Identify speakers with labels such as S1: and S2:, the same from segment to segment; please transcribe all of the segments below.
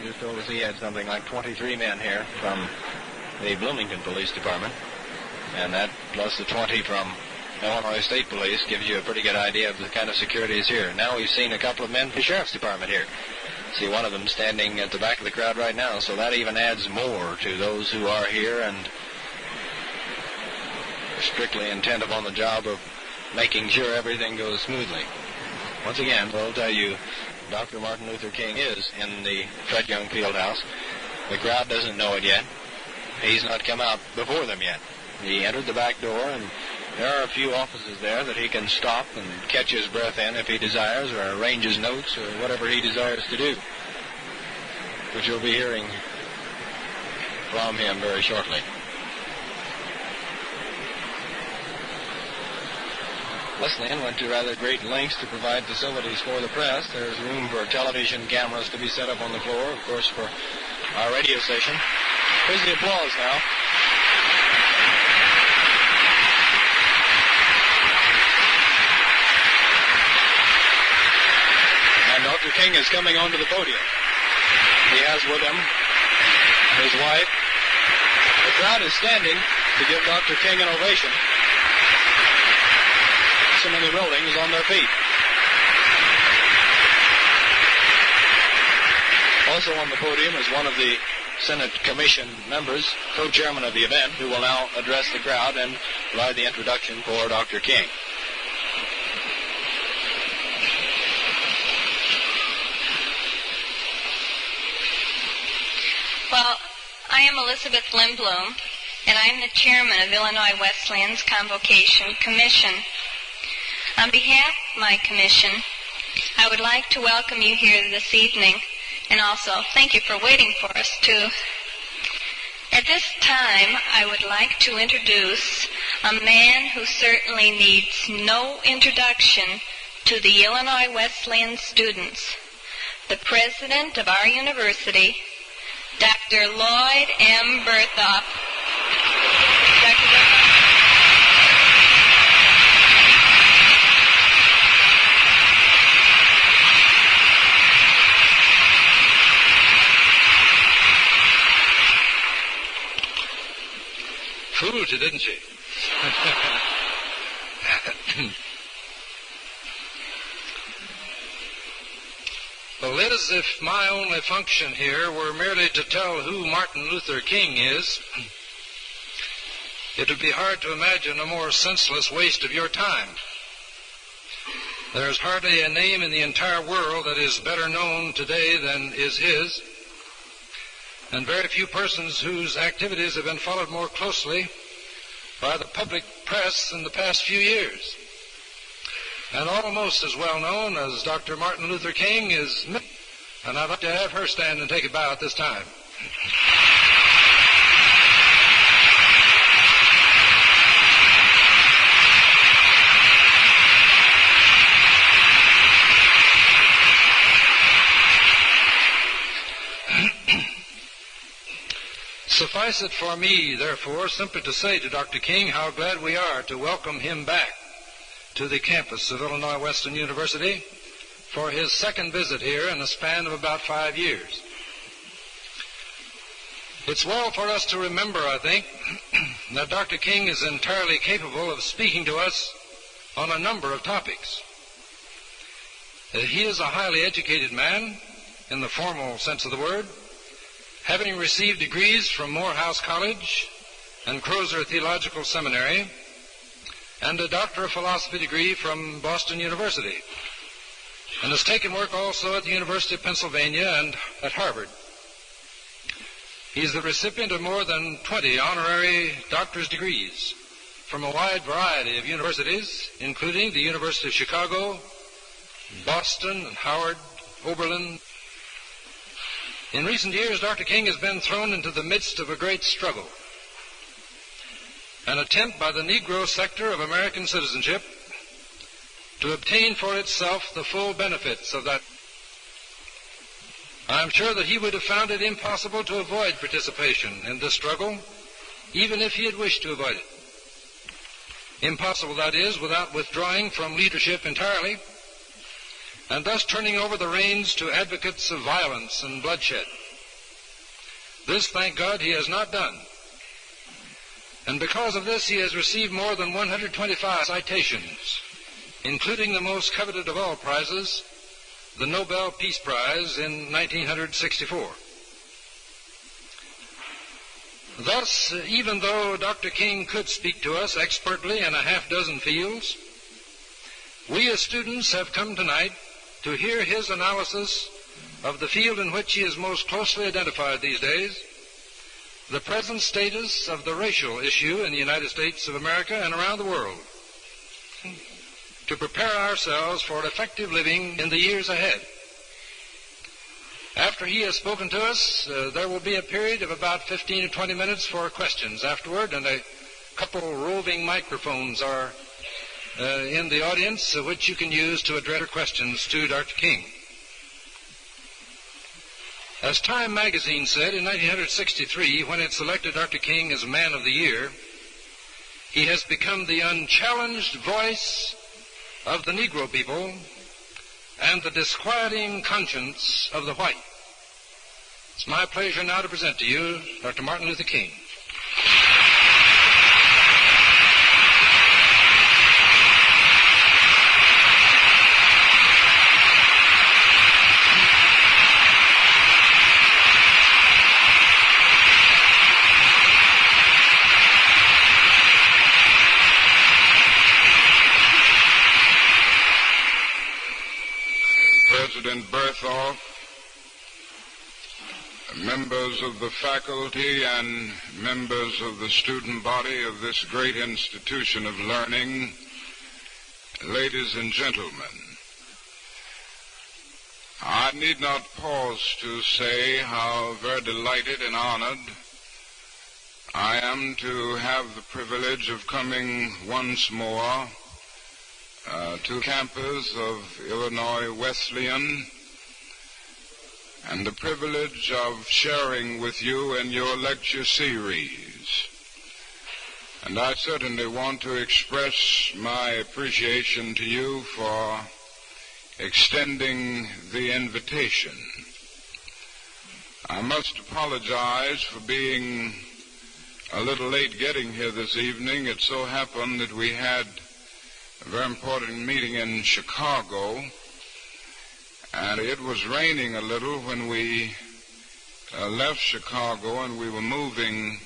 S1: just told us he had something like 23 men here from the Bloomington Police Department. And that, plus the 20 from Illinois State Police, gives you a pretty good idea of the kind of security is here. Now we've seen a couple of men from the Sheriff's Department here. See one of them standing at the back of the crowd right now, so that even adds more to those who are here and are strictly intent upon the job of making sure everything goes smoothly. Once again, we'll tell you, Dr. Martin Luther King is in the Fred Young Fieldhouse. The crowd doesn't know it yet. He's not come out before them yet. He entered the back door, and there are a few offices there that he can stop and catch his breath in if he desires, or arrange his notes, or whatever he desires to do, which you'll be hearing from him very shortly. Wesleyan went to rather great lengths to provide facilities for the press. There's room for television cameras to be set up on the floor, of course, for our radio station. Here's the applause now. And Dr. King is coming onto the podium. He has with him his wife. The crowd is standing to give Dr. King an ovation. So many buildings on their feet. Also on the podium is one of the Senate Commission members, co-chairman of the event, who will now address the crowd and provide the introduction for Dr. King.
S2: Well, I am Elizabeth Lindblom, and I'm the chairman of Illinois Wesleyan's Convocation Commission. On behalf of my commission, I would like to welcome you here this evening, and also thank you for waiting for us too. At this time, I would like to introduce a man who certainly needs no introduction to the Illinois Wesleyan students, the president of our university, Dr. Lloyd M. Berthoff. Dr. Berthoff.
S3: Fooled you, didn't she? Well, Liz, if my only function here were merely to tell who Martin Luther King is, it would be hard to imagine a more senseless waste of your time. There's hardly a name in the entire world that is better known today than is his, and very few persons whose activities have been followed more closely by the public press in the past few years. And almost as well known as Dr. Martin Luther King is Miss, and I'd like to have her stand and take a bow at this time. Suffice it for me, therefore, simply to say to Dr. King how glad we are to welcome him back to the campus of Illinois Wesleyan University for his second visit here in a span of about 5 years. It's well for us to remember, I think, that Dr. King is entirely capable of speaking to us on a number of topics. He is a highly educated man, in the formal sense of the word, having received degrees from Morehouse College and Crozer Theological Seminary, and a Doctor of Philosophy degree from Boston University, and has taken work also at the University of Pennsylvania and at Harvard. He's the recipient of more than 20 honorary doctor's degrees from a wide variety of universities, including the University of Chicago, Boston, and Howard, Oberlin. In recent years, Dr. King has been thrown into the midst of a great struggle, an attempt by the Negro sector of American citizenship to obtain for itself the full benefits of that. I'm sure that he would have found it impossible to avoid participation in this struggle, even if he had wished to avoid it. Impossible, that is, without withdrawing from leadership entirely, and thus turning over the reins to advocates of violence and bloodshed. This, thank God, he has not done. And because of this, he has received more than 125 citations, including the most coveted of all prizes, the Nobel Peace Prize in 1964. Thus, even though Dr. King could speak to us expertly in a half-dozen fields, we as students have come tonight to hear his analysis of the field in which he is most closely identified these days, the present status of the racial issue in the United States of America and around the world, to prepare ourselves for effective living in the years ahead. After he has spoken to us, there will be a period of about 15 to 20 minutes for questions afterward, and a couple roving microphones are in the audience, which you can use to address your questions to Dr. King. As Time magazine said in 1963, when it selected Dr. King as Man of the Year, he has become the unchallenged voice of the Negro people and the disquieting conscience of the white. It's my pleasure now to present to you Dr. Martin Luther King.
S4: President Berthoff, members of the faculty and members of the student body of this great institution of learning, ladies and gentlemen, I need not pause to say how very delighted and honored I am to have the privilege of coming once more to campus of Illinois Wesleyan, and the privilege of sharing with you in your lecture series. And I certainly want to express my appreciation to you for extending the invitation. I must apologize for being a little late getting here this evening. It so happened that we had a very important meeting in Chicago, and it was raining a little when we left Chicago, and we were moving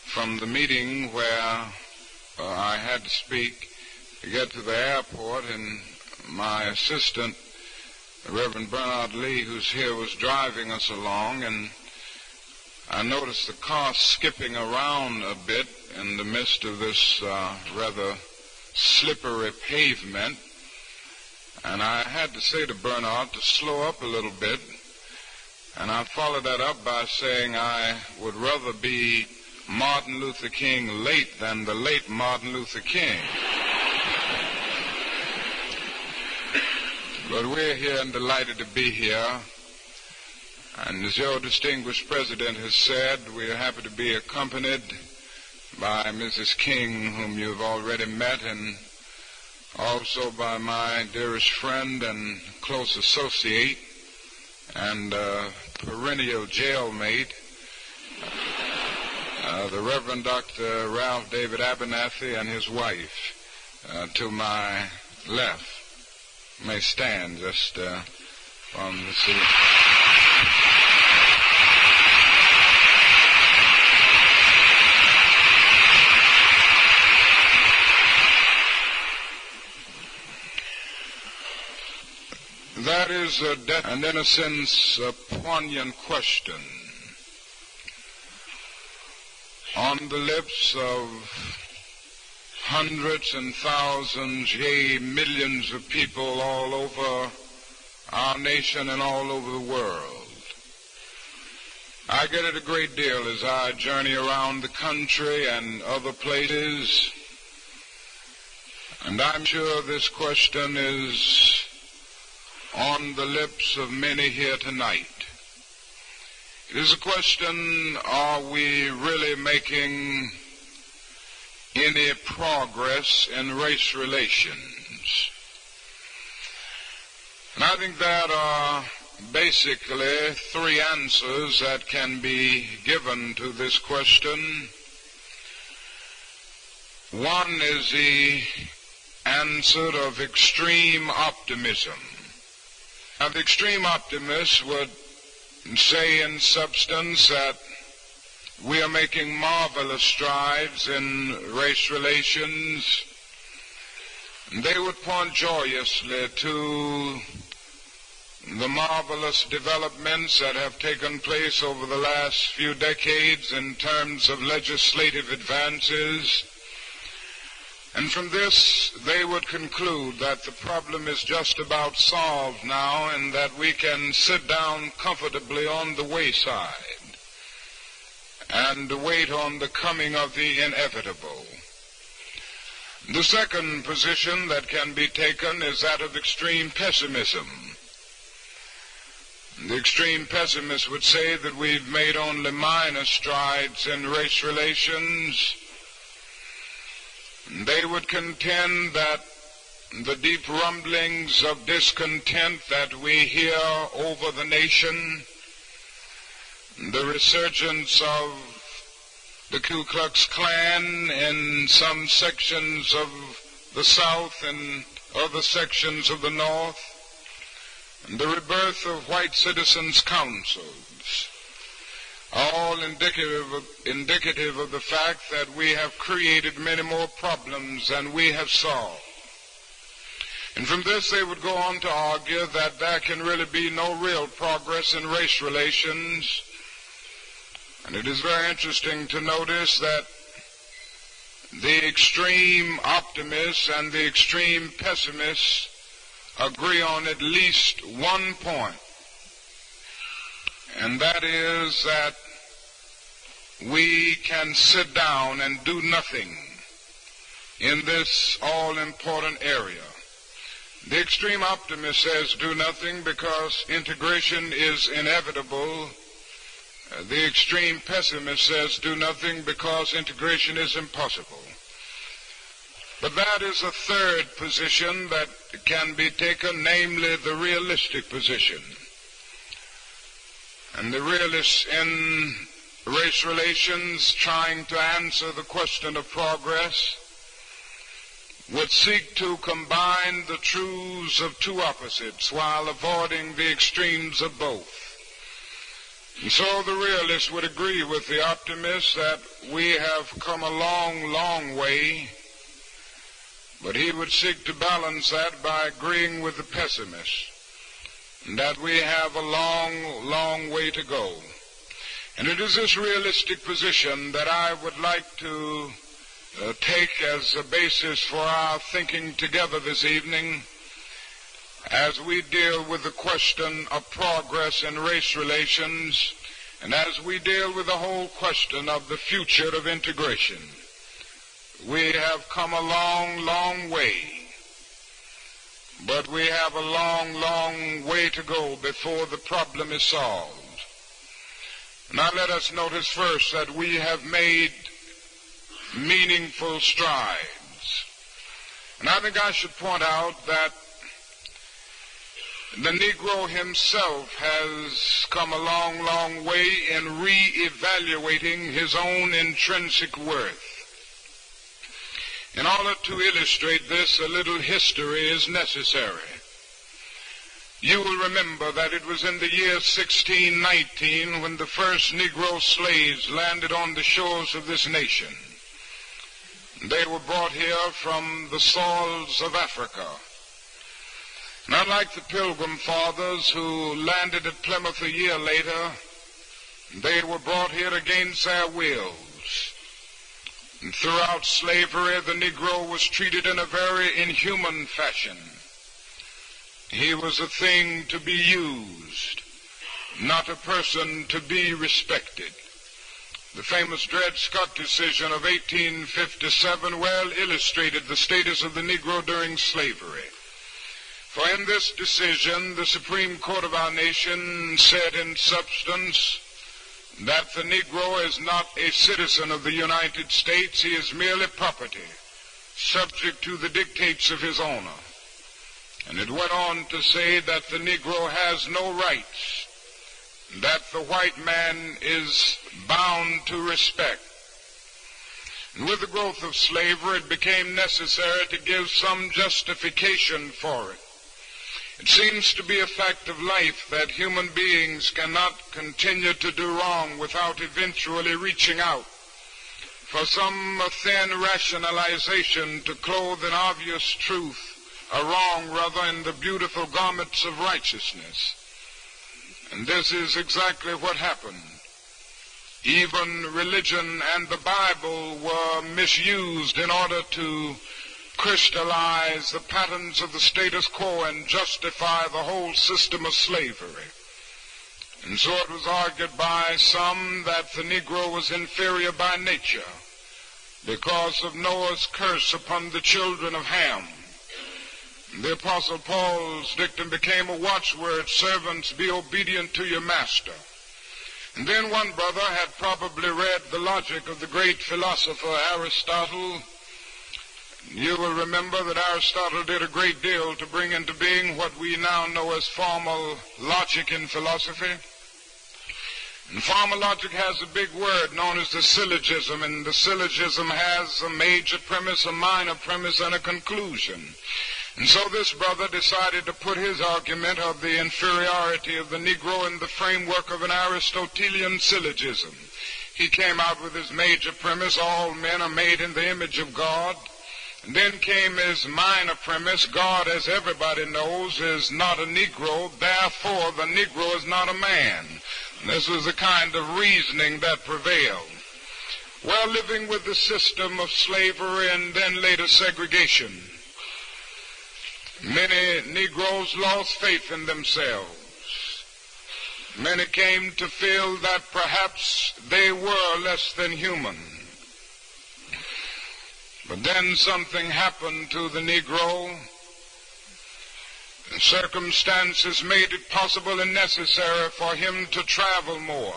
S4: from the meeting where I had to speak to get to the airport, and my assistant, Reverend Bernard Lee, who's here, was driving us along, and I noticed the car skipping around a bit in the midst of this rather slippery pavement, and I had to say to Bernard to slow up a little bit, and I followed that up by saying I would rather be Martin Luther King late than the late Martin Luther King. But we're here and delighted to be here, and as your distinguished president has said, we are happy to be accompanied by Mrs. King, whom you've already met, and also by my dearest friend and close associate and perennial jailmate, the Reverend Dr. Ralph David Abernathy and his wife to my left. May stand just from the seat. That is and in a sense a poignant question on the lips of hundreds and thousands, yea, millions of people all over our nation and all over the world. I get it a great deal as I journey around the country and other places, and I'm sure this question is on the lips of many here tonight. It is a question, are we really making any progress in race relations? And I think that are basically three answers that can be given to this question. One is the answer of extreme optimism. Now, the extreme optimist would say in substance that we are making marvelous strides in race relations. They would point joyously to the marvelous developments that have taken place over the last few decades in terms of legislative advances. And from this, they would conclude that the problem is just about solved now and that we can sit down comfortably on the wayside and wait on the coming of the inevitable. The second position that can be taken is that of extreme pessimism. The extreme pessimist would say that we've made only minor strides in race relations. They would contend that the deep rumblings of discontent that we hear over the nation, the resurgence of the Ku Klux Klan in some sections of the South and other sections of the North, and the rebirth of white citizens' councils, are all indicative of the fact that we have created many more problems than we have solved. And from this they would go on to argue that there can really be no real progress in race relations. And it is very interesting to notice that the extreme optimists and the extreme pessimists agree on at least one point, and that is that we can sit down and do nothing in this all-important area. The extreme optimist says do nothing because integration is inevitable. The extreme pessimist says do nothing because integration is impossible. But that is a third position that can be taken, namely the realistic position. And the realists in race relations, trying to answer the question of progress, would seek to combine the truths of two opposites while avoiding the extremes of both. And so the realist would agree with the optimist that we have come a long, long way, but he would seek to balance that by agreeing with the pessimist that we have a long, long way to go. And it is this realistic position that I would like to take as a basis for our thinking together this evening as we deal with the question of progress in race relations and as we deal with the whole question of the future of integration. We have come a long, long way, but we have a long, long way to go before the problem is solved. Now let us notice first that we have made meaningful strides. And I think I should point out that the Negro himself has come a long, long way in re-evaluating his own intrinsic worth. In order to illustrate this, a little history is necessary. You will remember that it was in the year 1619 when the first Negro slaves landed on the shores of this nation. They were brought here from the soils of Africa. And unlike the Pilgrim Fathers who landed at Plymouth a year later, they were brought here against their wills. And throughout slavery, the Negro was treated in a very inhuman fashion. He was a thing to be used, not a person to be respected. The famous Dred Scott decision of 1857 well illustrated the status of the Negro during slavery. For in this decision, the Supreme Court of our nation said in substance that the Negro is not a citizen of the United States. He is merely property, subject to the dictates of his owner. And it went on to say that the Negro has no rights, that the white man is bound to respect. And with the growth of slavery, it became necessary to give some justification for it. It seems to be a fact of life that human beings cannot continue to do wrong without eventually reaching out for some thin rationalization to clothe an obvious truth, a wrong rather, in the beautiful garments of righteousness. And this is exactly what happened. Even religion and the Bible were misused in order to crystallize the patterns of the status quo and justify the whole system of slavery. And so it was argued by some that the Negro was inferior by nature because of Noah's curse upon the children of Ham. The Apostle Paul's dictum became a watchword, servants, be obedient to your master. And then one brother had probably read the logic of the great philosopher Aristotle. You will remember that Aristotle did a great deal to bring into being what we now know as formal logic in philosophy. And formal logic has a big word known as the syllogism, and the syllogism has a major premise, a minor premise, and a conclusion. And so this brother decided to put his argument of the inferiority of the Negro in the framework of an Aristotelian syllogism. He came out with his major premise, all men are made in the image of God. And then came his minor premise, God, as everybody knows, is not a Negro, therefore the Negro is not a man. And this was the kind of reasoning that prevailed. Well, living with the system of slavery and then later segregation, many Negroes lost faith in themselves. Many came to feel that perhaps they were less than human. But then something happened to the Negro. Circumstances made it possible and necessary for him to travel more.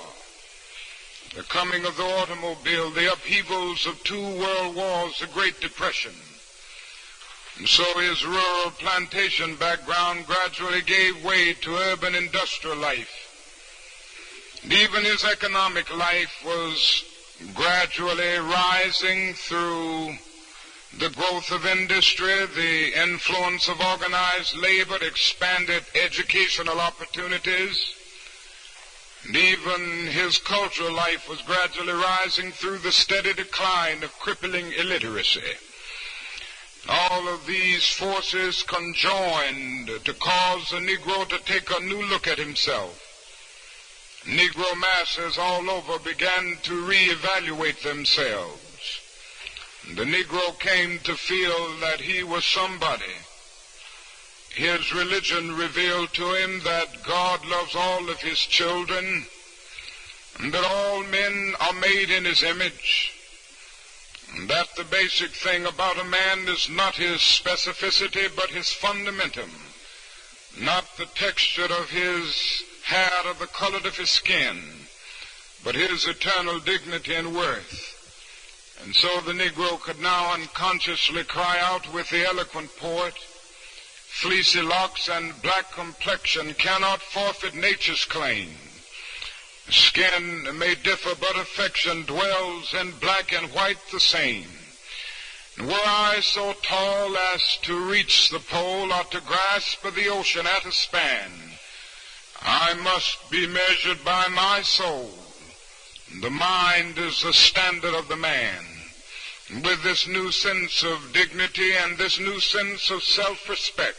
S4: The coming of the automobile, the upheavals of 2 world wars, the Great Depression. And so his rural plantation background gradually gave way to urban industrial life. And even his economic life was gradually rising through the growth of industry, the influence of organized labor, expanded educational opportunities, and even his cultural life was gradually rising through the steady decline of crippling illiteracy. All of these forces conjoined to cause the Negro to take a new look at himself. Negro masses all over began to reevaluate themselves. The Negro came to feel that he was somebody. His religion revealed to him that God loves all of his children and that all men are made in his image, and that the basic thing about a man is not his specificity but his fundamentum, not the texture of his hair or the color of his skin, but his eternal dignity and worth. And so the Negro could now unconsciously cry out with the eloquent poet, fleecy locks and black complexion cannot forfeit nature's claim. Skin may differ, but affection dwells in black and white the same. And were I so tall as to reach the pole or to grasp the ocean at a span, I must be measured by my soul. The mind is the standard of the man. And with this new sense of dignity and this new sense of self-respect,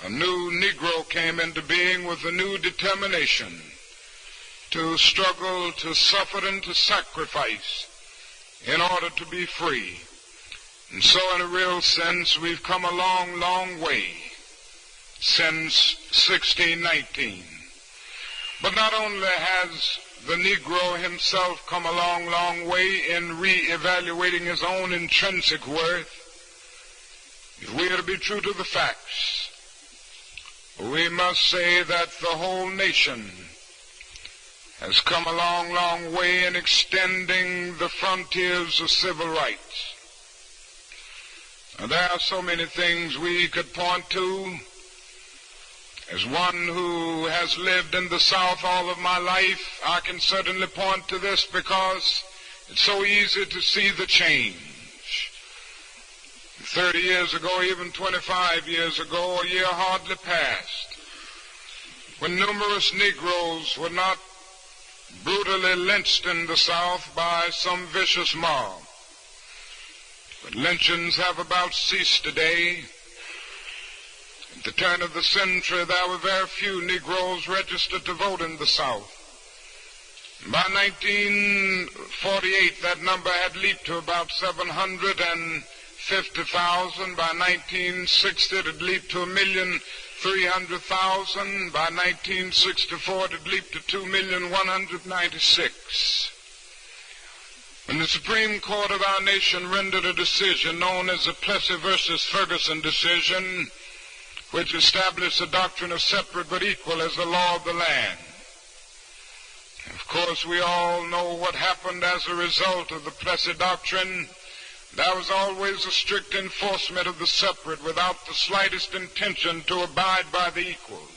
S4: a new Negro came into being with a new determination to struggle, to suffer, and to sacrifice in order to be free. And so in a real sense, we've come a long, long way since 1619. But not only has the Negro himself come a long, long way in re-evaluating his own intrinsic worth, if we are to be true to the facts, we must say that the whole nation has come a long, long way in extending the frontiers of civil rights. There are so many things we could point to. As one who has lived in the South all of my life, I can certainly point to this because it's so easy to see the change. 30 years ago, even 25 years ago, a year hardly passed when numerous Negroes were not brutally lynched in the South by some vicious mob. But lynchings have about ceased today. At the turn of the century, there were very few Negroes registered to vote in the South. By 1948, that number had leaped to about 750,000. By 1960, it had leaped to 1,300,000. By 1964, it had leaped to 2,196,000. When the Supreme Court of our nation rendered a decision known as the Plessy versus Ferguson decision, which established the doctrine of separate but equal as the law of the land. Of course, we all know what happened as a result of the Plessy doctrine. There was always a strict enforcement of the separate without the slightest intention to abide by the equal.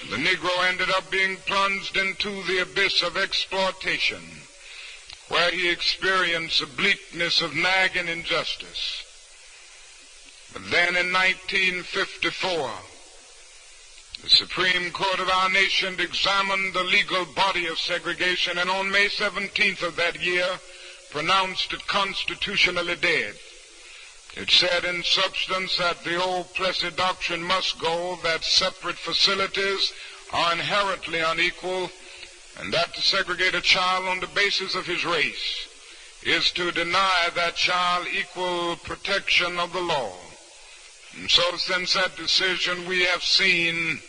S4: And the Negro ended up being plunged into the abyss of exploitation, where he experienced the bleakness of nagging injustice. But then in 1954, the Supreme Court of our nation examined the legal body of segregation, and on May 17th of that year pronounced it constitutionally dead. It said in substance that the old Plessy doctrine must go, that separate facilities are inherently unequal, and that to segregate a child on the basis of his race is to deny that child equal protection of the law. And so since that decision, we have seen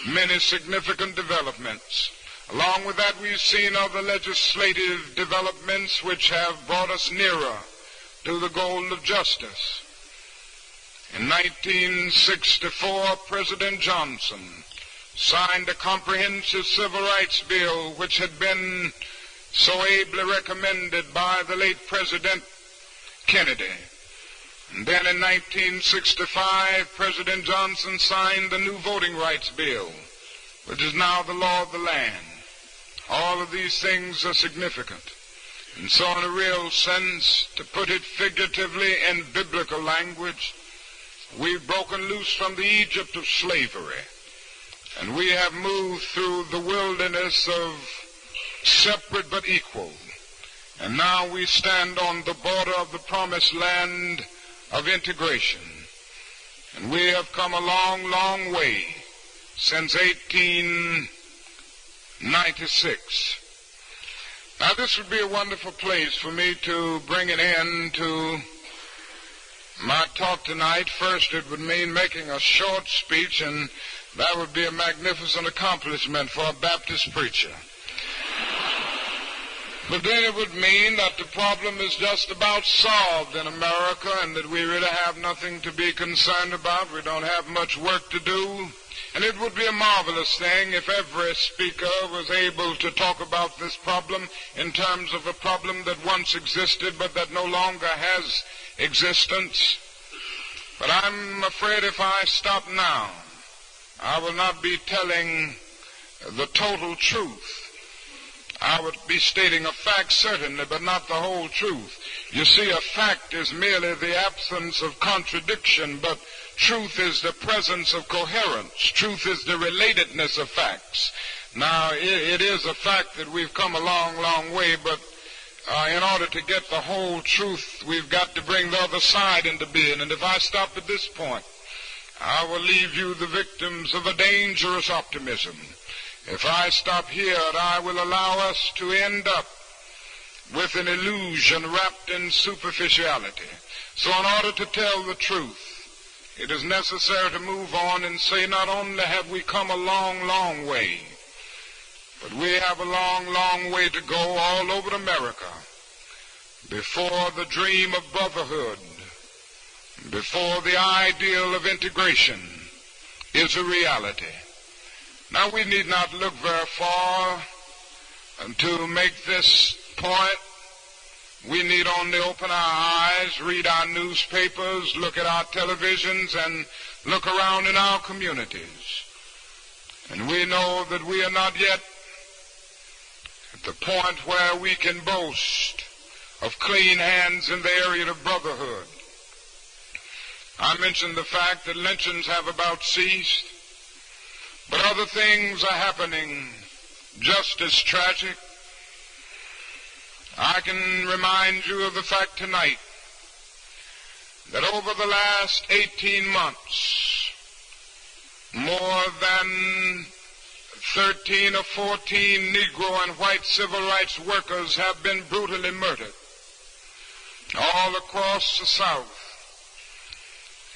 S4: many significant developments. Along with that, we've seen other legislative developments which have brought us nearer to the goal of justice. In 1964, President Johnson signed a comprehensive civil rights bill which had been so ably recommended by the late President Kennedy. And then in 1965, President Johnson signed the new voting rights bill, which is now the law of the land. All of these things are significant. And so in a real sense, to put it figuratively in biblical language, we've broken loose from the Egypt of slavery, and we have moved through the wilderness of separate but equal. And now we stand on the border of the promised land of integration. And we have come a long, long way since 1896. Now, this would be a wonderful place for me to bring an end to my talk tonight. First, it would mean making a short speech, and that would be a magnificent accomplishment for a Baptist preacher. But then it would mean that the problem is just about solved in America and that we really have nothing to be concerned about. We don't have much work to do. And it would be a marvelous thing if every speaker was able to talk about this problem in terms of a problem that once existed but that no longer has existence. But I'm afraid if I stop now, I will not be telling the total truth. I would be stating a fact, certainly, but not the whole truth. You see, a fact is merely the absence of contradiction, but truth is the presence of coherence. Truth is the relatedness of facts. Now, it is a fact that we've come a long, long way, but in order to get the whole truth, we've got to bring the other side into being. And if I stop at this point, I will leave you the victims of a dangerous optimism. If I stop here, I will allow us to end up with an illusion wrapped in superficiality. So in order to tell the truth, it is necessary to move on and say not only have we come a long, long way, but we have a long, long way to go all over America before the dream of brotherhood, before the ideal of integration is a reality. Now, we need not look very far to make this point. We need only open our eyes, read our newspapers, look at our televisions, and look around in our communities. And we know that we are not yet at the point where we can boast of clean hands in the area of brotherhood. I mentioned the fact that lynchings have about ceased, but other things are happening just as tragic. I can remind you of the fact tonight that over the last 18 months, more than 13 or 14 Negro and white civil rights workers have been brutally murdered all across the South.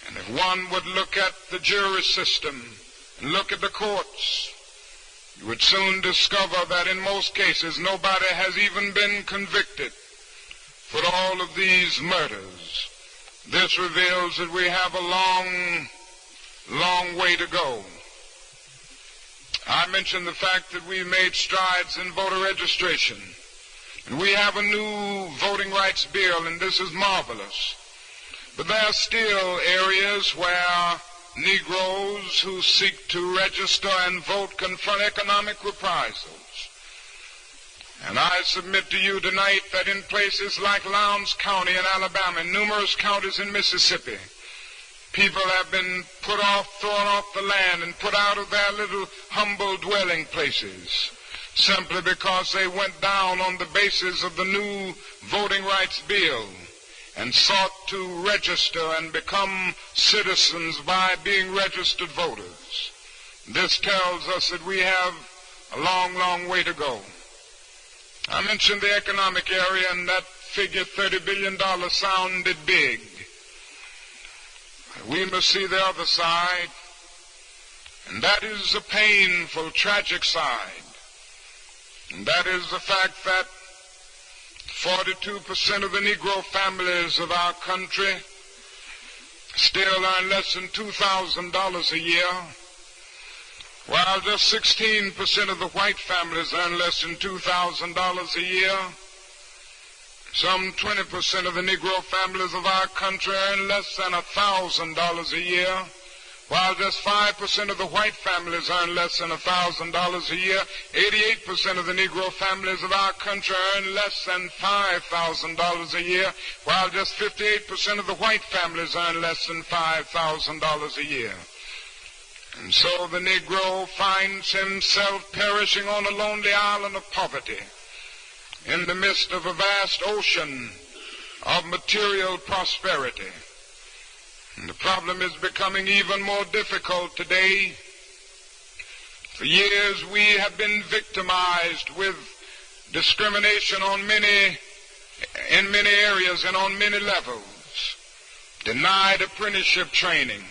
S4: And if one would look at the jury system and look at the courts, you would soon discover that in most cases nobody has even been convicted for all of these murders. This reveals that we have a long way to go. I mentioned the fact that we made strides in voter registration. And we have a new voting rights bill, and this is marvelous. But there are still areas where Negroes who seek to register and vote confront economic reprisals. And I submit to you tonight that in places like Lowndes County in Alabama and numerous counties in Mississippi, people have been thrown off the land and put out of their little humble dwelling places simply because they went down on the basis of the new voting rights bill and sought to register and become citizens by being registered voters. This tells us that we have a long way to go. I mentioned the economic area, and that figure, $30 billion, sounded big. We must see the other side, and that is the painful, tragic side. And that is the fact that 42% of the Negro families of our country still earn less than $2,000 a year, while just 16% of the white families earn less than $2,000 a year. Some 20% of the Negro families of our country earn less than $1,000 a year, while just 5% of the white families earn less than $1,000 a year. 88% of the Negro families of our country earn less than $5,000 a year, while just 58% of the white families earn less than $5,000 a year. And so the Negro finds himself perishing on a lonely island of poverty in the midst of a vast ocean of material prosperity. And the problem is becoming even more difficult today. For years we have been victimized with discrimination in many areas and on many levels. Denied apprenticeship training,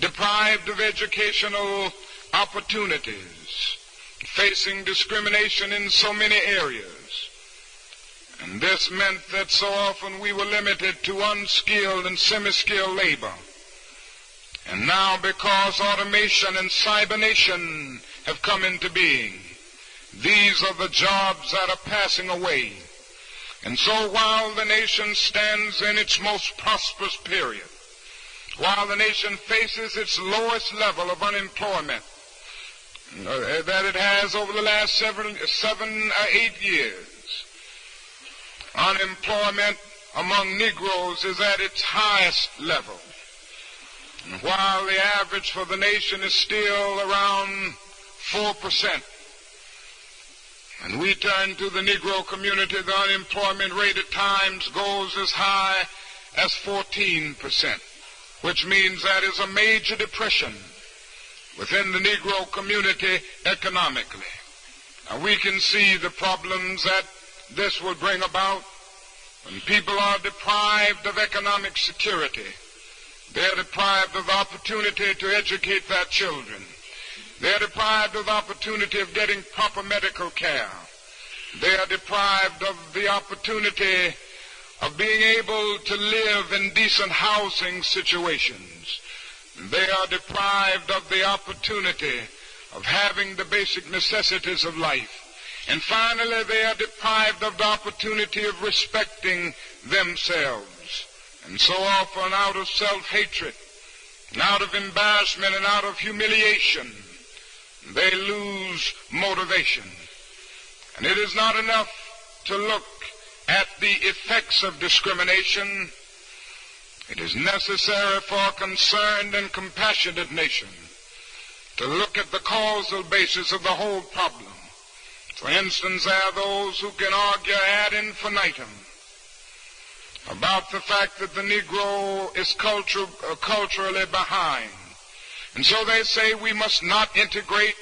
S4: deprived of educational opportunities, facing discrimination in so many areas. And this meant that so often we were limited to unskilled and semi-skilled labor. And now, because automation and cybernation have come into being, these are the jobs that are passing away. And so while the nation stands in its most prosperous period, while the nation faces its lowest level of unemployment that it has over the last 7 or 8 years, unemployment among Negroes is at its highest level. And while the average for the nation is still around 4%, and we turn to the Negro community, the unemployment rate at times goes as high as 14%, which means that is a major depression within the Negro community economically. Now we can see the problems that this will bring about when people are deprived of economic security. They are deprived of the opportunity to educate their children. They are deprived of the opportunity of getting proper medical care. They are deprived of the opportunity of being able to live in decent housing situations. They are deprived of the opportunity of having the basic necessities of life. And finally, they are deprived of the opportunity of respecting themselves. And so often, out of self-hatred, and out of embarrassment, and out of humiliation, they lose motivation. And it is not enough to look at the effects of discrimination. It is necessary for a concerned and compassionate nation to look at the causal basis of the whole problem. For instance, there are those who can argue ad infinitum about the fact that the Negro is culturally behind. And so they say we must not integrate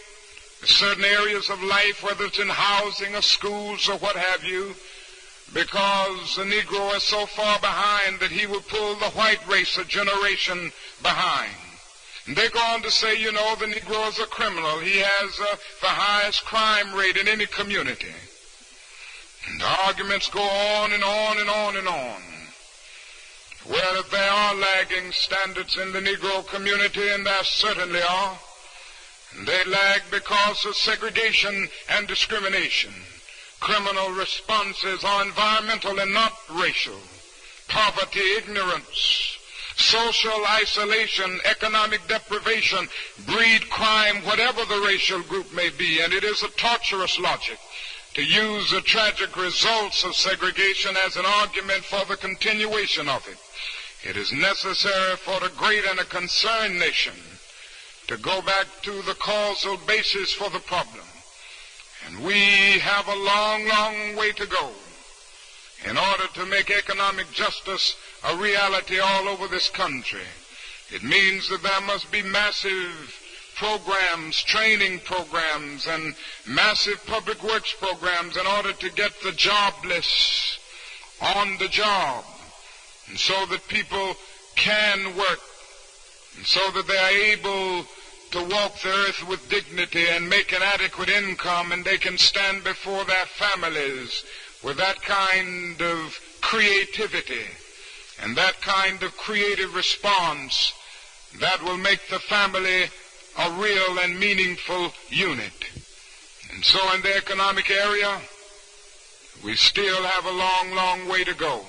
S4: certain areas of life, whether it's in housing or schools or what have you, because the Negro is so far behind that he will pull the white race a generation behind. And they go on to say, the Negro is a criminal. He has the highest crime rate in any community. And the arguments go on and on and on and on. Well, if there are lagging standards in the Negro community, and there certainly are, and they lag because of segregation and discrimination. Criminal responses are environmental and not racial. Poverty, ignorance, social isolation, economic deprivation breed crime, whatever the racial group may be, and it is a torturous logic to use the tragic results of segregation as an argument for the continuation of it. It is necessary for the great and a concerned nation to go back to the causal basis for the problem. And we have a long, long way to go in order to make economic justice a reality all over this country. It means that there must be massive programs, training programs, and massive public works programs in order to get the jobless on the job, and so that people can work, and so that they are able to walk the earth with dignity and make an adequate income, and they can stand before their families with that kind of creativity and that kind of creative response that will make the family a real and meaningful unit. And so in the economic area, we still have a long, long way to go.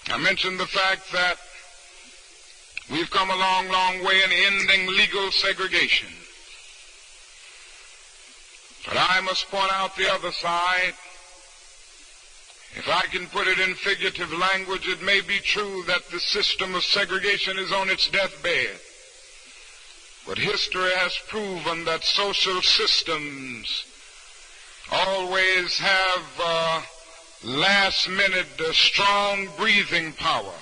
S4: I mentioned the fact that we've come a long, long way in ending legal segregation. But I must point out the other side. If I can put it in figurative language, it may be true that the system of segregation is on its deathbed. But history has proven that social systems always have last-minute strong breathing power.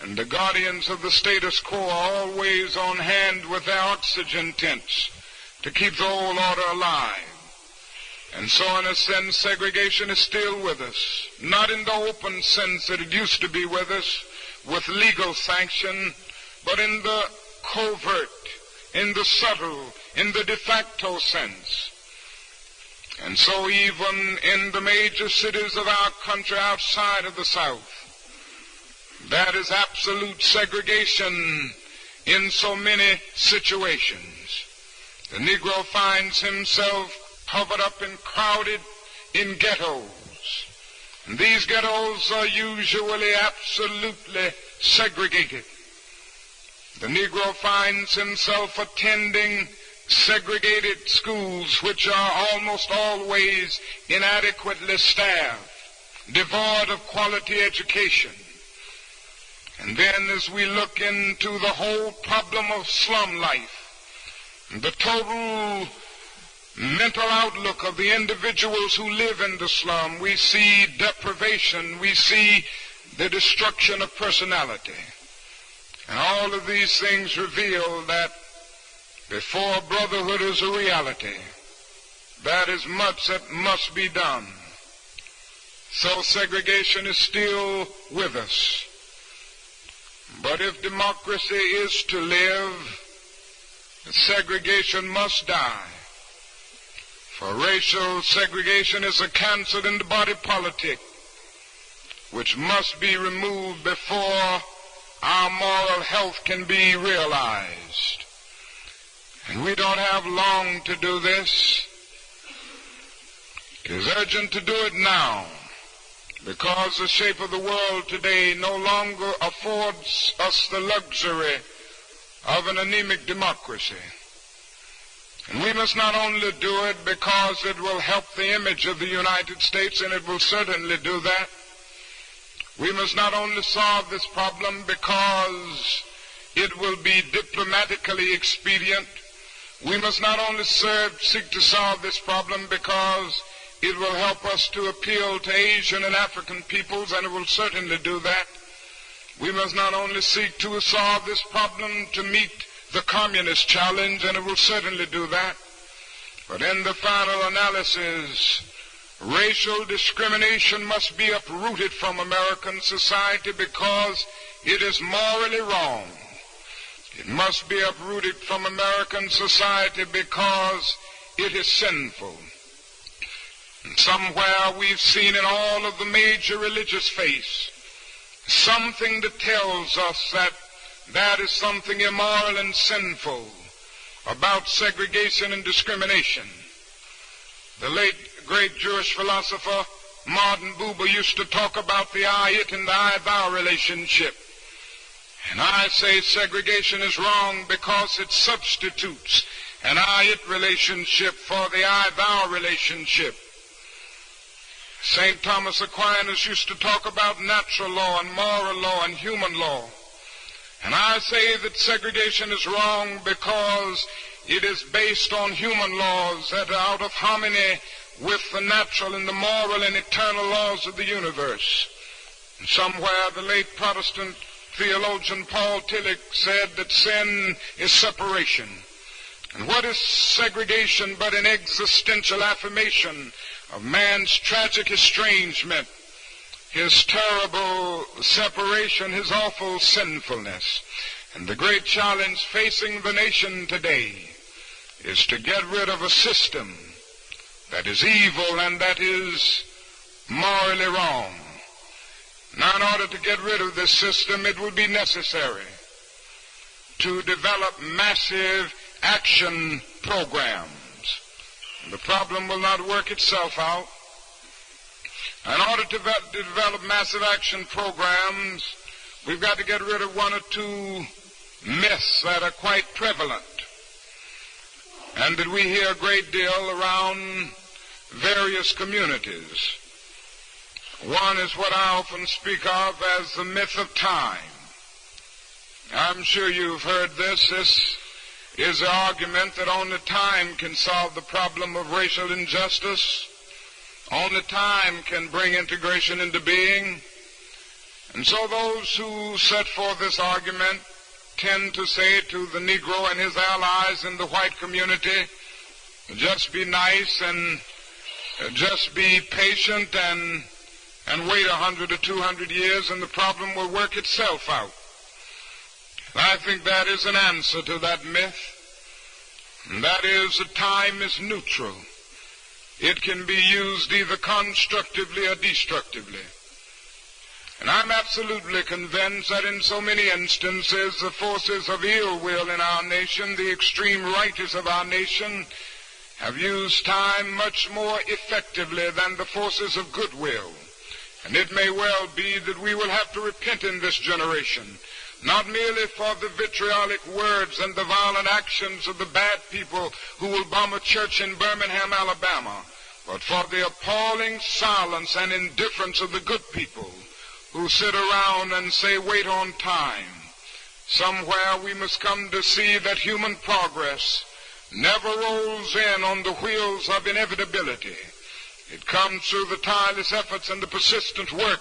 S4: And the guardians of the status quo are always on hand with their oxygen tents to keep the old order alive. And so in a sense, segregation is still with us. Not in the open sense that it used to be with us, with legal sanction, but in the covert, in the subtle, in the de facto sense. And so even in the major cities of our country outside of the South, that is absolute segregation in so many situations. The Negro finds himself covered up and crowded in ghettos. And these ghettos are usually absolutely segregated. The Negro finds himself attending segregated schools which are almost always inadequately staffed, devoid of quality education. And then as we look into the whole problem of slum life, the total mental outlook of the individuals who live in the slum, we see deprivation, we see the destruction of personality. And all of these things reveal that before brotherhood is a reality, that is much that must be done. So segregation is still with us. But if democracy is to live, segregation must die. For racial segregation is a cancer in the body politic, which must be removed before our moral health can be realized. And we don't have long to do this. It is urgent to do it now, because the shape of the world today no longer affords us the luxury of an anemic democracy. And we must not only do it because it will help the image of the United States, and it will certainly do that. We must not only solve this problem because it will be diplomatically expedient. We must not only seek to solve this problem because it will help us to appeal to Asian and African peoples, and it will certainly do that. We must not only seek to solve this problem to meet the communist challenge, and it will certainly do that. But in the final analysis, racial discrimination must be uprooted from American society because it is morally wrong. It must be uprooted from American society because it is sinful. And somewhere we've seen in all of the major religious faiths something that tells us that that is something immoral and sinful about segregation and discrimination. The late great Jewish philosopher Martin Buber used to talk about the I-it and the I-thou relationship. And I say segregation is wrong because it substitutes an I-it relationship for the I-thou relationship. St. Thomas Aquinas used to talk about natural law and moral law and human law. And I say that segregation is wrong because it is based on human laws that are out of harmony with the natural and the moral and eternal laws of the universe. And somewhere the late Protestant theologian Paul Tillich said that sin is separation. And what is segregation but an existential affirmation of man's tragic estrangement, his terrible separation, his awful sinfulness? And the great challenge facing the nation today is to get rid of a system that is evil and that is morally wrong. Now, in order to get rid of this system, it will be necessary to develop massive action programs. The problem will not work itself out. In order to develop massive action programs, we've got to get rid of one or two myths that are quite prevalent and that we hear a great deal around various communities. One is what I often speak of as the myth of time. I'm sure you've heard this. This is the argument that only time can solve the problem of racial injustice. Only time can bring integration into being. And so those who set forth this argument tend to say to the Negro and his allies in the white community, just be nice and just be patient and wait 100 or 200 years and the problem will work itself out. I think that is an answer to that myth. And that is that time is neutral. It can be used either constructively or destructively. And I'm absolutely convinced that in so many instances the forces of ill will in our nation, the extreme rightists of our nation, have used time much more effectively than the forces of goodwill. And it may well be that we will have to repent in this generation, not merely for the vitriolic words and the violent actions of the bad people who will bomb a church in Birmingham, Alabama, but for the appalling silence and indifference of the good people who sit around and say, wait on time. Somewhere we must come to see that human progress never rolls in on the wheels of inevitability. It comes through the tireless efforts and the persistent work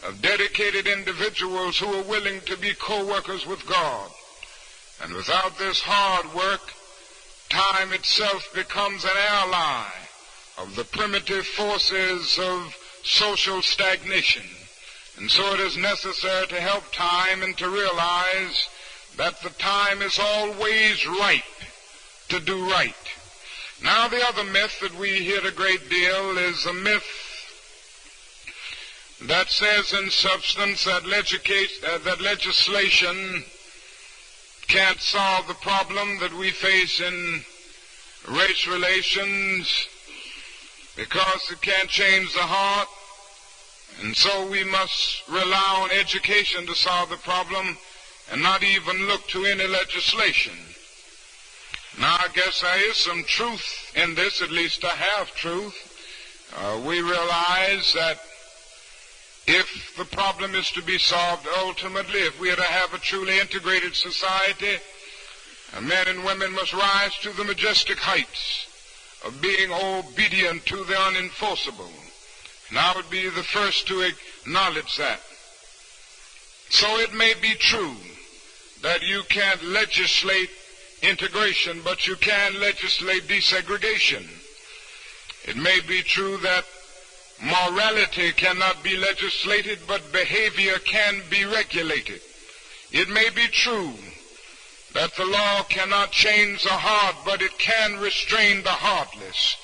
S4: of dedicated individuals who are willing to be co-workers with God. And without this hard work, time itself becomes an ally of the primitive forces of social stagnation. And so it is necessary to help time and to realize that the time is always ripe to do right. Now, the other myth that we hear a great deal is a myth that says in substance that legislation can't solve the problem that we face in race relations, because it can't change the heart, and so we must rely on education to solve the problem and not even look to any legislation. Now, I guess there is some truth in this, at least a half truth. We realize that if the problem is to be solved ultimately, if we are to have a truly integrated society, men and women must rise to the majestic heights of being obedient to the unenforceable. And I would be the first to acknowledge that. So it may be true that you can't legislate integration, but you can legislate desegregation. It may be true that morality cannot be legislated, but behavior can be regulated. It may be true that the law cannot change the heart, but it can restrain the heartless.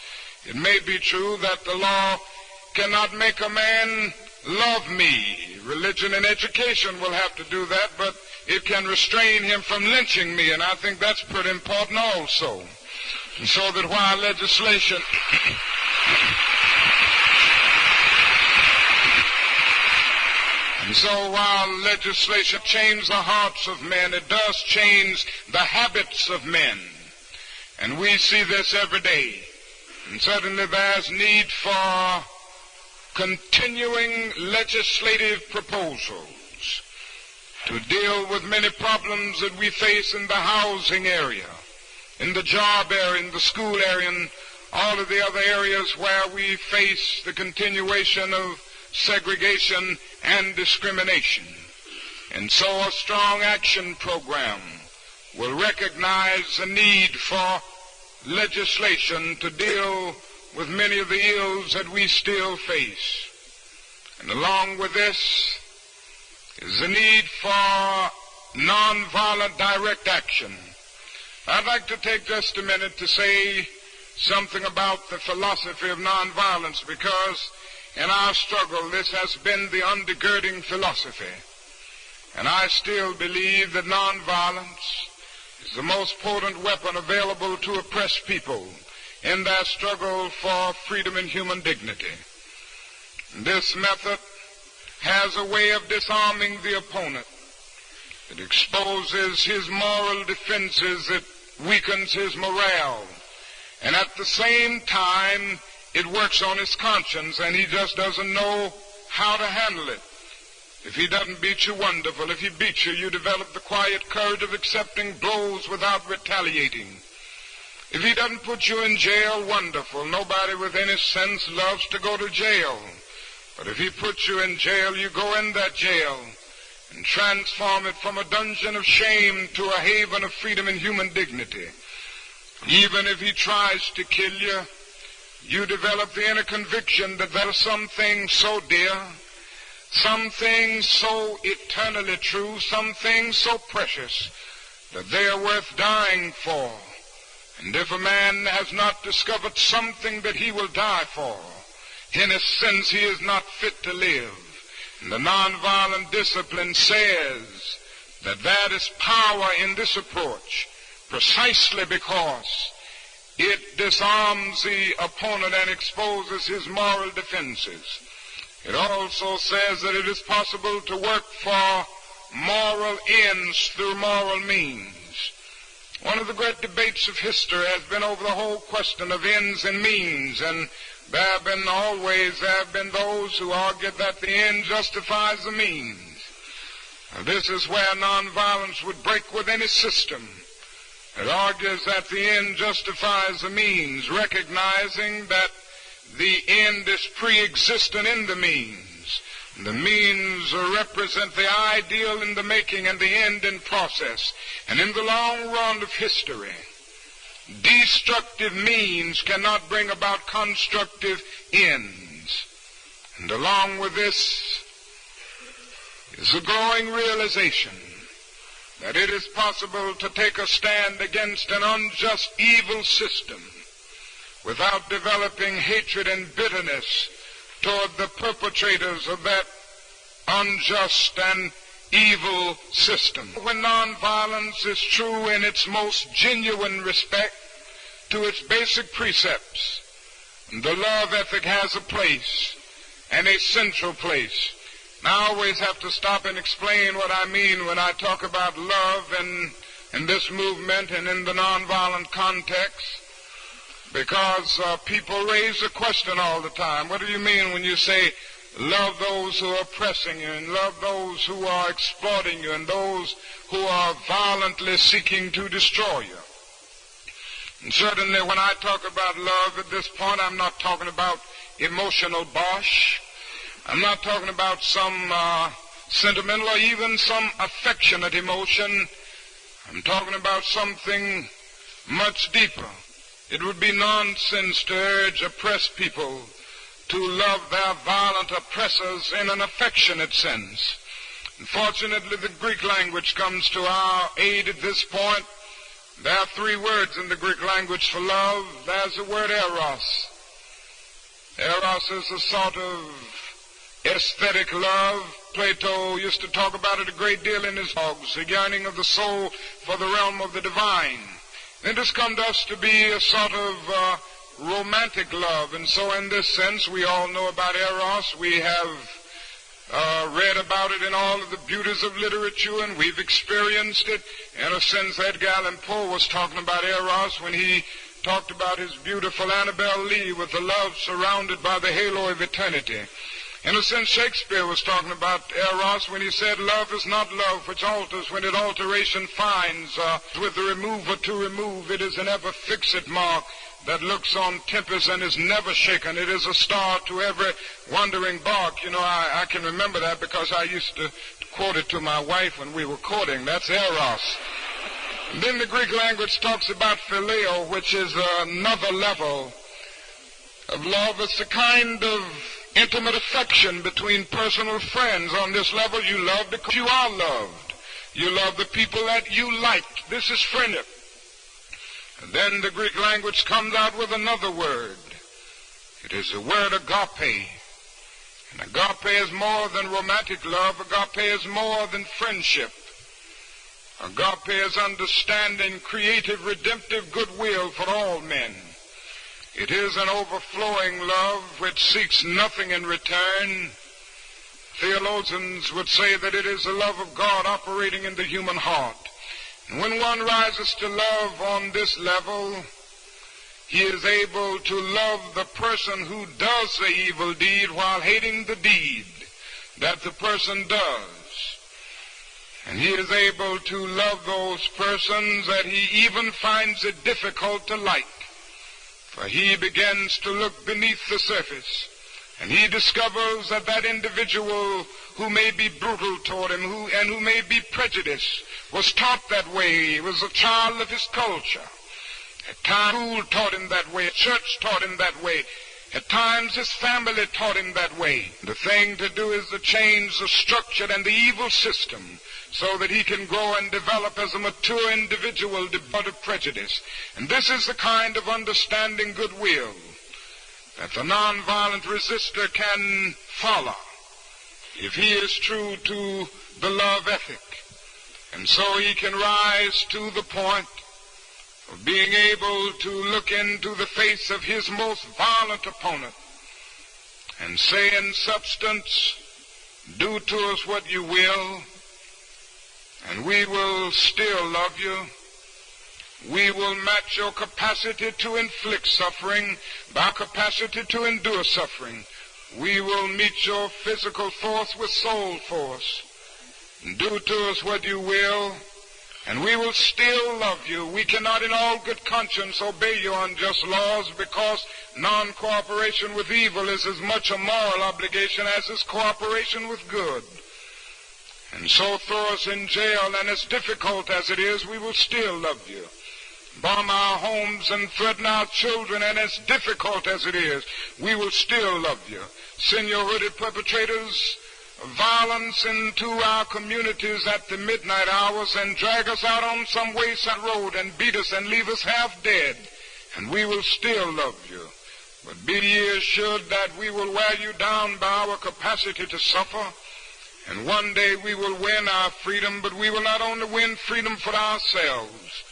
S4: It may be true that the law cannot make a man love me. Religion and education will have to do that, but it can restrain him from lynching me, and I think that's pretty important also. And so that while legislation changes the hearts of men, it does change the habits of men. And we see this every day. And certainly there's need for continuing legislative proposals to deal with many problems that we face in the housing area, in the job area, in the school area, and all of the other areas where we face the continuation of segregation and discrimination. And so a strong action program will recognize the need for legislation to deal with many of the ills that we still face. And along with this is the need for nonviolent direct action. I'd like to take just a minute to say something about the philosophy of nonviolence, because in our struggle this has been the undergirding philosophy. And I still believe that nonviolence is the most potent weapon available to oppressed people in their struggle for freedom and human dignity. This method has a way of disarming the opponent. It exposes his moral defenses, it weakens his morale, and at the same time it works on his conscience, and he just doesn't know how to handle it. If he doesn't beat you, wonderful. If he beats you, you develop the quiet courage of accepting blows without retaliating. If he doesn't put you in jail, wonderful. Nobody with any sense loves to go to jail. But if he puts you in jail, you go in that jail and transform it from a dungeon of shame to a haven of freedom and human dignity. Even if he tries to kill you, you develop the inner conviction that there are some things so dear, some things so eternally true, some things so precious that they are worth dying for. And if a man has not discovered something that he will die for, in a sense he is not fit to live. And the nonviolent discipline says that there is power in this approach, precisely because it disarms the opponent and exposes his moral defenses. It also says that it is possible to work for moral ends through moral means. One of the great debates of history has been over the whole question of ends and means, and there have been those who argued that the end justifies the means. Now, this is where nonviolence would break with any system. It argues that the end justifies the means, recognizing that the end is pre-existent in the means. The means represent the ideal in the making and the end in process. And in the long run of history, destructive means cannot bring about constructive ends. And along with this is a growing realization that it is possible to take a stand against an unjust, evil system without developing hatred and bitterness toward the perpetrators of that unjust and evil system. When nonviolence is true in its most genuine respect to its basic precepts, The love ethic has a place, and a central place. Now, I always have to stop and explain what I mean when I talk about love in this movement and in the nonviolent context, because people raise the question all the time. What do you mean when you say love those who are oppressing you, and love those who are exploiting you, and those who are violently seeking to destroy you? And certainly when I talk about love at this point, I'm not talking about emotional bosh. I'm not talking about some sentimental or even some affectionate emotion. I'm talking about something much deeper. It would be nonsense to urge oppressed people to love their violent oppressors in an affectionate sense. Unfortunately, the Greek language comes to our aid at this point. There are 3 words in the Greek language for love. There's the word eros. Eros is a sort of aesthetic love. Plato used to talk about it a great deal in his Dogs, the yearning of the soul for the realm of the divine. It has come to us to be a sort of romantic love, and so in this sense we all know about eros. We have read about it in all of the beauties of literature, and we've experienced it. In a sense, Edgar Allan Poe was talking about eros when he talked about his beautiful Annabel Lee with the love surrounded by the halo of eternity. In a sense, Shakespeare was talking about eros when he said, love is not love which alters when it alteration finds. With the remover to remove, it is an ever fixed mark that looks on tempest and is never shaken. It is a star to every wandering bark. You know, I can remember that because I used to quote it to my wife when we were courting. That's eros. And then the Greek language talks about phileo, which is another level of love. It's a kind of intimate affection between personal friends. On this level, you love because you are loved. You love the people that you like. This is friendship. And then the Greek language comes out with another word. It is the word agape. And agape is more than romantic love. Agape is more than friendship. Agape is understanding, creative, redemptive goodwill for all men. It is an overflowing love which seeks nothing in return. Theologians would say that it is the love of God operating in the human heart. And when one rises to love on this level, he is able to love the person who does the evil deed while hating the deed that the person does. And he is able to love those persons that he even finds it difficult to like. For he begins to look beneath the surface, and he discovers that that individual who may be brutal toward him and who may be prejudiced was taught that way. He was a child of his culture. At times, school taught him that way. Church taught him that way. At times, his family taught him that way. The thing to do is to change the structure and the evil system so that he can grow and develop as a mature individual devoid of prejudice. And this is the kind of understanding goodwill that the nonviolent resistor can follow if he is true to the love ethic. And so he can rise to the point of being able to look into the face of his most violent opponent and say in substance, do to us what you will, and we will still love you. We will match your capacity to inflict suffering by our capacity to endure suffering. We will meet your physical force with soul force. Do to us what you will, and we will still love you. We cannot in all good conscience obey your unjust laws because non-cooperation with evil is as much a moral obligation as is cooperation with good. And so throw us in jail, and as difficult as it is, we will still love you. Bomb our homes and threaten our children, and as difficult as it is, we will still love you. Send your hooded perpetrators of violence into our communities at the midnight hours and drag us out on some wayside road and beat us and leave us half dead, and we will still love you. But be ye assured that we will wear you down by our capacity to suffer, and one day we will win our freedom, but we will not only win freedom for ourselves.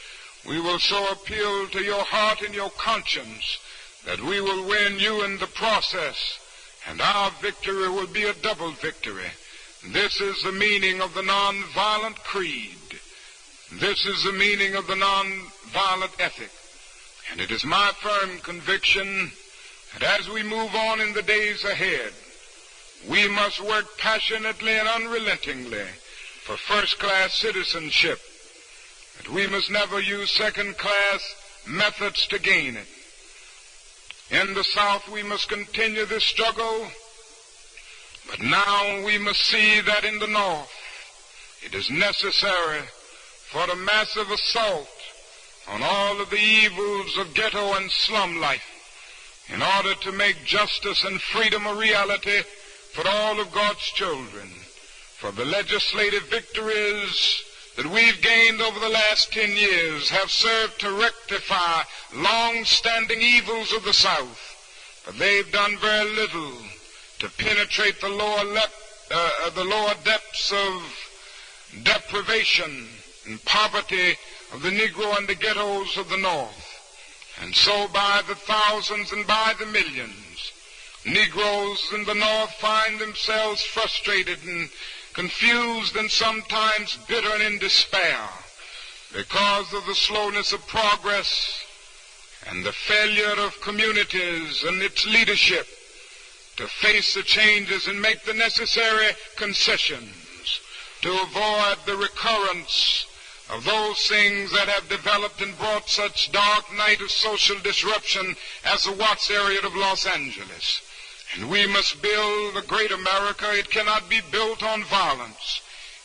S4: We will so appeal to your heart and your conscience that we will win you in the process, and our victory will be a double victory. This is the meaning of the nonviolent creed. This is the meaning of the nonviolent ethic. And it is my firm conviction that as we move on in the days ahead, we must work passionately and unrelentingly for first-class citizenship. That we must never use second-class methods to gain it. In the South, we must continue this struggle, but now we must see that in the North, it is necessary for the massive assault on all of the evils of ghetto and slum life in order to make justice and freedom a reality for all of God's children. For the legislative victories that we've gained over the last 10 years have served to rectify long-standing evils of the South, but they've done very little to penetrate the lower depths of deprivation and poverty of the Negro and the ghettos of the North. And so by the thousands and by the millions, Negroes in the North find themselves frustrated and confused and sometimes bitter and in despair because of the slowness of progress and the failure of communities and its leadership to face the changes and make the necessary concessions to avoid the recurrence of those things that have developed and brought such dark night of social disruption as the Watts area of Los Angeles. And we must build a great America. It cannot be built on violence.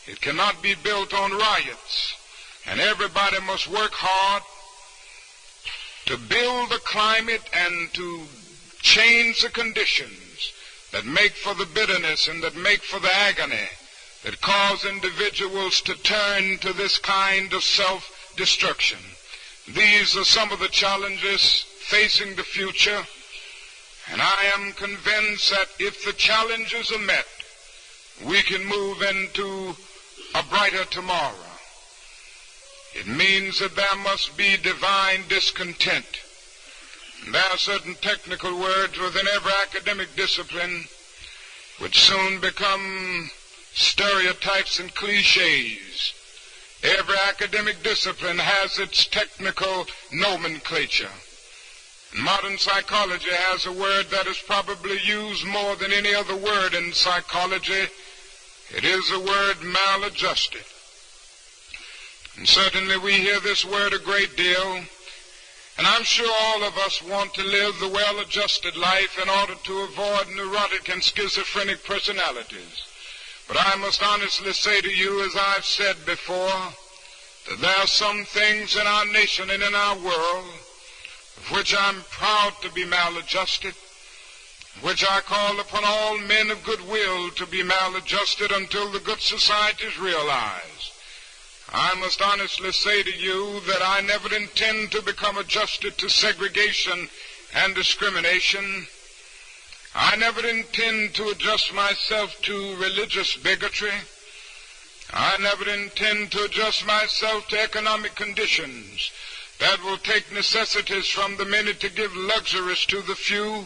S4: It cannot be built on riots. And everybody must work hard to build a climate and to change the conditions that make for the bitterness and that make for the agony that cause individuals to turn to this kind of self-destruction. These are some of the challenges facing the future. And I am convinced that if the challenges are met, we can move into a brighter tomorrow. It means that there must be divine discontent. And there are certain technical words within every academic discipline which soon become stereotypes and cliches. Every academic discipline has its technical nomenclature. Modern psychology has a word that is probably used more than any other word in psychology. It is the word maladjusted. And certainly we hear this word a great deal. And I'm sure all of us want to live the well-adjusted life in order to avoid neurotic and schizophrenic personalities. But I must honestly say to you, as I've said before, that there are some things in our nation and in our world of which I'm proud to be maladjusted, which I call upon all men of goodwill to be maladjusted until the good society is realized. I must honestly say to you that I never intend to become adjusted to segregation and discrimination. I never intend to adjust myself to religious bigotry. I never intend to adjust myself to economic conditions that will take necessities from the many to give luxuries to the few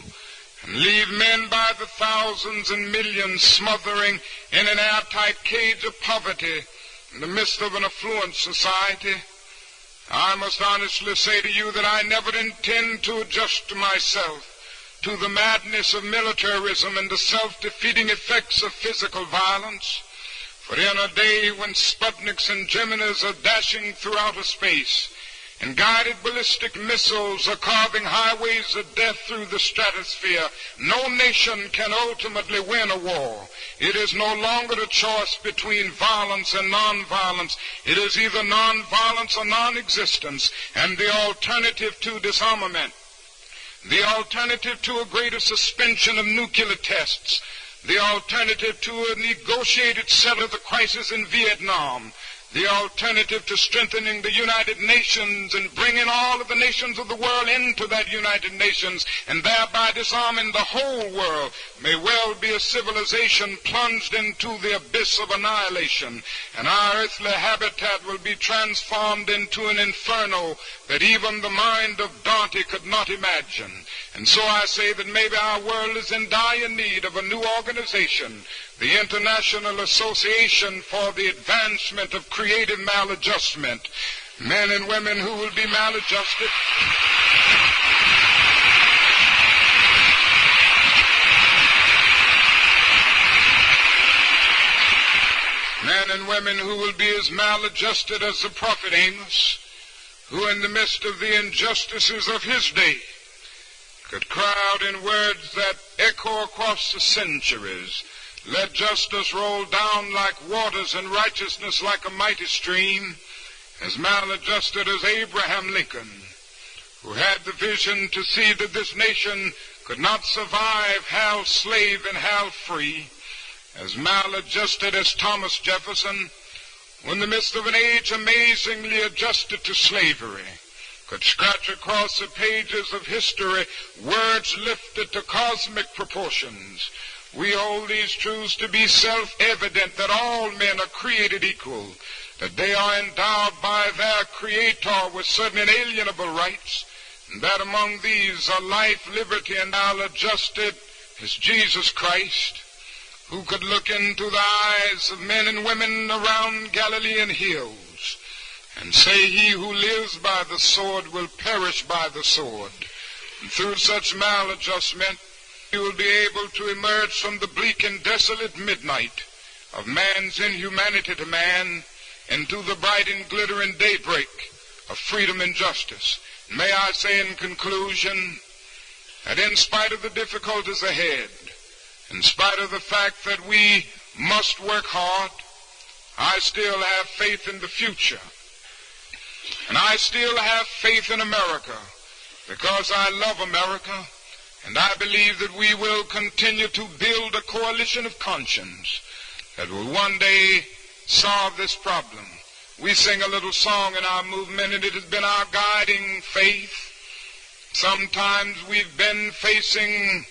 S4: and leave men by the thousands and millions smothering in an airtight cage of poverty in the midst of an affluent society. I must honestly say to you that I never intend to adjust myself to the madness of militarism and the self-defeating effects of physical violence. For in a day when Sputniks and Geminis are dashing through outer space, and guided ballistic missiles are carving highways of death through the stratosphere, no nation can ultimately win a war. It is no longer a choice between violence and nonviolence. It is either nonviolence or non-existence, and the alternative to disarmament, the alternative to a greater suspension of nuclear tests, the alternative to a negotiated settle of the crisis in Vietnam, the alternative to strengthening the United Nations and bringing all of the nations of the world into that United Nations and thereby disarming the whole world may well be a civilization plunged into the abyss of annihilation, and our earthly habitat will be transformed into an inferno that even the mind of Dante could not imagine. And so I say that maybe our world is in dire need of a new organization, the International Association for the Advancement of Creative Maladjustment. Men and women who will be maladjusted. Men and women who will be as maladjusted as the prophet Amos, who in the midst of the injustices of his day could cry out in words that echo across the centuries, "Let justice roll down like waters and righteousness like a mighty stream," as maladjusted as Abraham Lincoln, who had the vision to see that this nation could not survive half slave and half free, as maladjusted as Thomas Jefferson, who in the midst of an age amazingly adjusted to slavery, could scratch across the pages of history words lifted to cosmic proportions. We hold these truths to be self-evident, that all men are created equal, that they are endowed by their Creator with certain inalienable rights, and that among these are life, liberty, and maladjusted is Jesus Christ, who could look into the eyes of men and women around Galilean hills and say, "He who lives by the sword will perish by the sword." And through such maladjustment, you will be able to emerge from the bleak and desolate midnight of man's inhumanity to man into the bright and glittering daybreak of freedom and justice. And may I say in conclusion that in spite of the difficulties ahead, in spite of the fact that we must work hard, I still have faith in the future. And I still have faith in America because I love America, and I believe that we will continue to build a coalition of conscience that will one day solve this problem. We sing a little song in our movement, and it has been our guiding faith. Sometimes we've been facing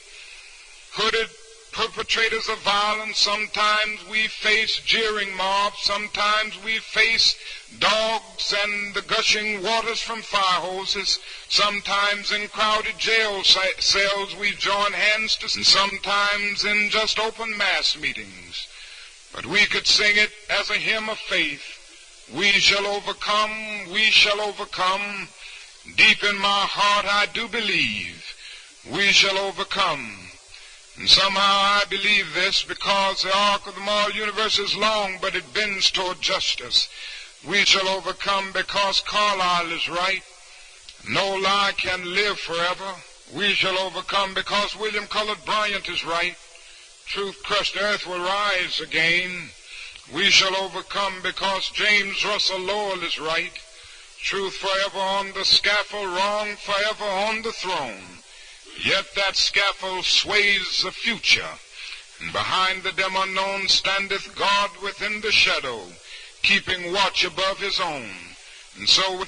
S4: hooded perpetrators of violence. Sometimes we face jeering mobs. Sometimes we face dogs and the gushing waters from fire hoses. Sometimes in crowded jail cells we join hands to, and sometimes in just open mass meetings. But we could sing it as a hymn of faith. We shall overcome, we shall overcome. Deep in my heart I do believe we shall overcome. And somehow I believe this because the arc of the moral universe is long, but it bends toward justice. We shall overcome because Carlyle is right. No lie can live forever. We shall overcome because William Cullen Bryant is right. Truth-crushed earth will rise again. We shall overcome because James Russell Lowell is right. Truth forever on the scaffold, wrong forever on the throne. Yet that scaffold sways the future, and behind the dim unknown standeth God within the shadow, keeping watch above his own. And so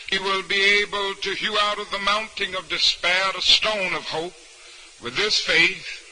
S4: he will be able to hew out of the mounting of despair a stone of hope. With this faith,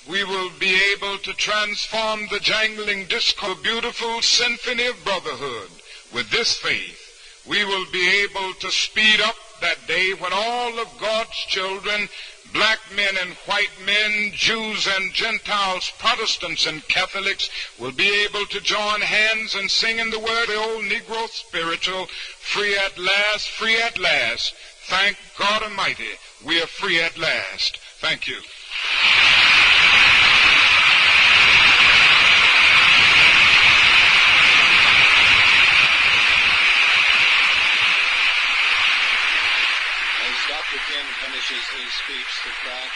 S4: we will be able to transform the jangling discord, beautiful symphony of brotherhood. With this faith, we will be able to speed up that day when all of God's children, black men and white men, Jews and Gentiles, Protestants and Catholics, will be able to join hands and sing in the word, the old Negro spiritual, free at last, free at last. Thank God Almighty, we are free at last. Thank you.
S1: As Dr. King finishes his speech, the crowd